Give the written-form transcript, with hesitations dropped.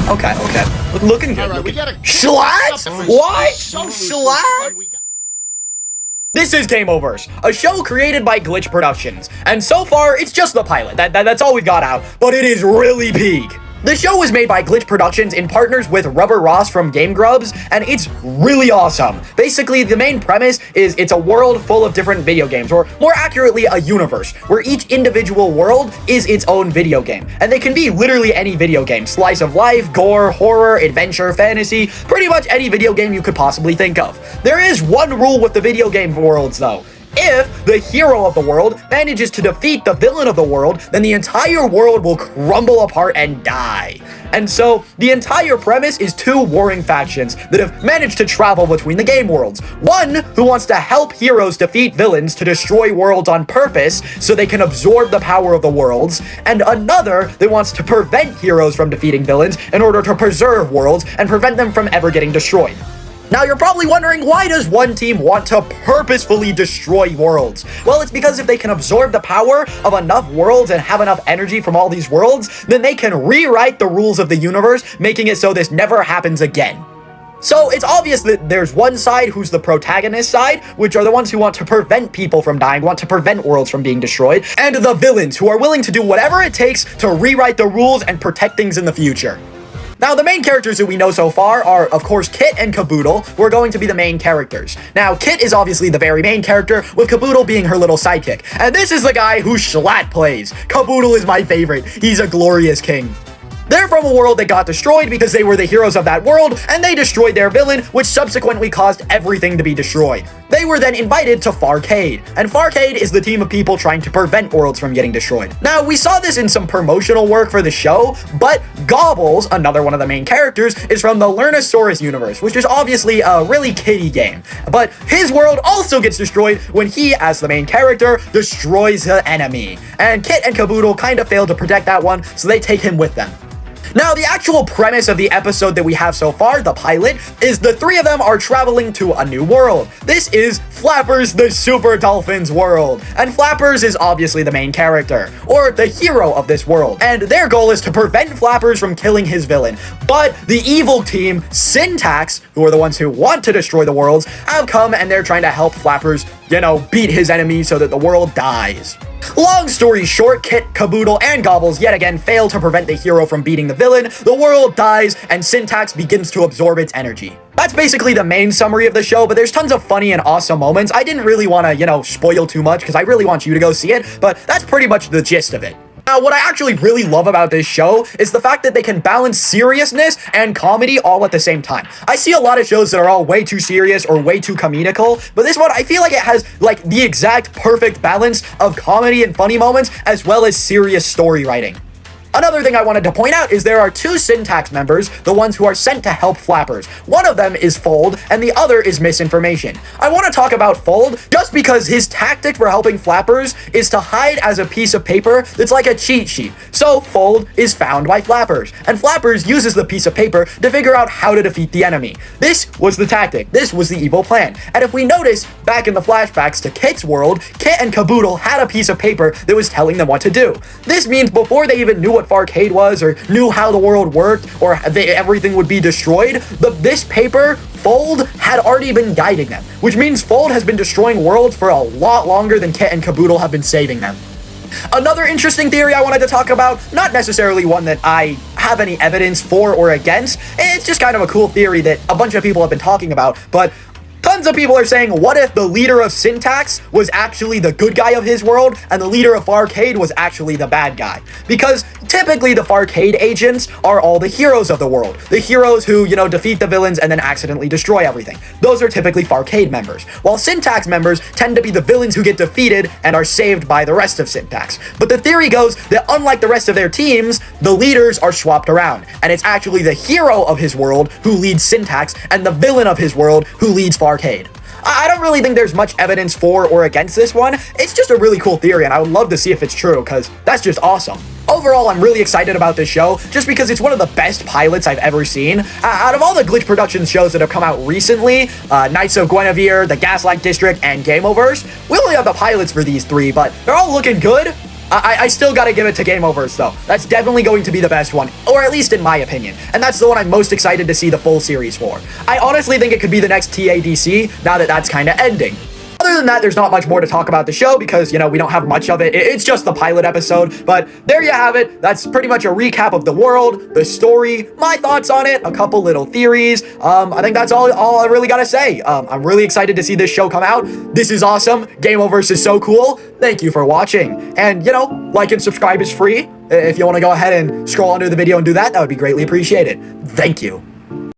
Okay. Looking good. Alright, we gotta... Schlatt? What? Schlatt? This is Gameoverse, a show created by Glitch Productions, and so far, it's just the pilot. That's all we've got out, but it is really peak. The show was made by Glitch Productions in partners with Rubber Ross from Game Grubs, and it's really awesome. Basically, the main premise is it's a world full of different video games, or more accurately, a universe, where each individual world is its own video game. And they can be literally any video game, slice of life, gore, horror, adventure, fantasy, pretty much any video game you could possibly think of. There is one rule with the video game worlds, though. If the hero of the world manages to defeat the villain of the world, then the entire world will crumble apart and die. And so, the entire premise is two warring factions that have managed to travel between the game worlds. One who wants to help heroes defeat villains to destroy worlds on purpose so they can absorb the power of the worlds, and another that wants to prevent heroes from defeating villains in order to preserve worlds and prevent them from ever getting destroyed. Now, you're probably wondering, why does one team want to purposefully destroy worlds? Well, it's because if they can absorb the power of enough worlds and have enough energy from all these worlds, then they can rewrite the rules of the universe, making it so this never happens again. So, it's obvious that there's one side who's the protagonist side, which are the ones who want to prevent people from dying, want to prevent worlds from being destroyed, and the villains, who are willing to do whatever it takes to rewrite the rules and protect things in the future. Now, the main characters that we know so far are, of course, Kit and Caboodle, who are going to be the main characters. Now, Kit is obviously the very main character, with Caboodle being her little sidekick. And this is the guy who Schlatt plays. Caboodle is my favorite. He's a glorious king. They're from a world that got destroyed because they were the heroes of that world, and they destroyed their villain, which subsequently caused everything to be destroyed. They were then invited to Farcade, and Farcade is the team of people trying to prevent worlds from getting destroyed. Now, we saw this in some promotional work for the show, but Gobbles, another one of the main characters, is from the Lernosaurus universe, which is obviously a really kiddie game. But his world also gets destroyed when he, as the main character, destroys the enemy. And Kit and Caboodle kind of fail to protect that one, so they take him with them. Now, the actual premise of the episode that we have so far, the pilot, is the three of them are traveling to a new world. This is Flappers the Super Dolphin's world, and Flappers is obviously the main character, or the hero of this world, and their goal is to prevent Flappers from killing his villain. But the evil team, Syntax, who are the ones who want to destroy the worlds, have come and they're trying to help Flappers, beat his enemy so that the world dies. Long story short, Kit, Caboodle, and Gobbles yet again fail to prevent the hero from beating the villain, the world dies, and Syntax begins to absorb its energy. That's basically the main summary of the show, but there's tons of funny and awesome moments. I didn't really want to, spoil too much, because I really want you to go see it, but that's pretty much the gist of it. Now, what I actually really love about this show is the fact that they can balance seriousness and comedy all at the same time. I see a lot of shows that are all way too serious or way too comedical, but this one, I feel like it has, the exact perfect balance of comedy and funny moments, as well as serious story writing. Another thing I wanted to point out is there are two Syntax members, the ones who are sent to help Flappers. One of them is Fold, and the other is Misinformation. I want to talk about Fold just because his tactic for helping Flappers is to hide as a piece of paper that's like a cheat sheet. So Fold is found by Flappers, and Flappers uses the piece of paper to figure out how to defeat the enemy. This was the tactic. This was the evil plan. And if we notice, back in the flashbacks to Kit's world, Kit and Caboodle had a piece of paper that was telling them what to do. This means before they even knew what Farcade was, or knew how the world worked, or everything would be destroyed, this paper, Fold, had already been guiding them, which means Fold has been destroying worlds for a lot longer than Kit and Caboodle have been saving them. Another interesting theory I wanted to talk about, not necessarily one that I have any evidence for or against, it's just kind of a cool theory that a bunch of people have been talking about, but tons of people are saying, what if the leader of Syntax was actually the good guy of his world, and the leader of Farcade was actually the bad guy? Because typically the Farcade agents are all the heroes of the world. The heroes who, defeat the villains and then accidentally destroy everything. Those are typically Farcade members. While Syntax members tend to be the villains who get defeated and are saved by the rest of Syntax. But the theory goes that unlike the rest of their teams, the leaders are swapped around, and it's actually the hero of his world who leads Syntax, and the villain of his world who leads Farcade. I don't really think there's much evidence for or against this one. It's just a really cool theory, and I would love to see if it's true, because that's just awesome. Overall, I'm really excited about this show, just because it's one of the best pilots I've ever seen. Out of all the Glitch Productions shows that have come out recently, Knights of Guinevere, The Gaslight District, and Gameoverse, we only have the pilots for these three, but they're all looking good. I still gotta give it to Gameoverse, though. That's definitely going to be the best one, or at least in my opinion. And that's the one I'm most excited to see the full series for. I honestly think it could be the next TADC, now that that's kind of ending. Other than that, there's not much more to talk about the show because, you know, we don't have much of it. It's just the pilot episode, but there you have it. That's pretty much a recap of the world, the story, my thoughts on it, a couple little theories. I think that's all I really gotta say. I'm really excited to see this show come out. This is awesome. Gameoverse is so cool. Thank you for watching. And, you know, like and subscribe is free. If you want to go ahead and scroll under the video and do that, that would be greatly appreciated. Thank you.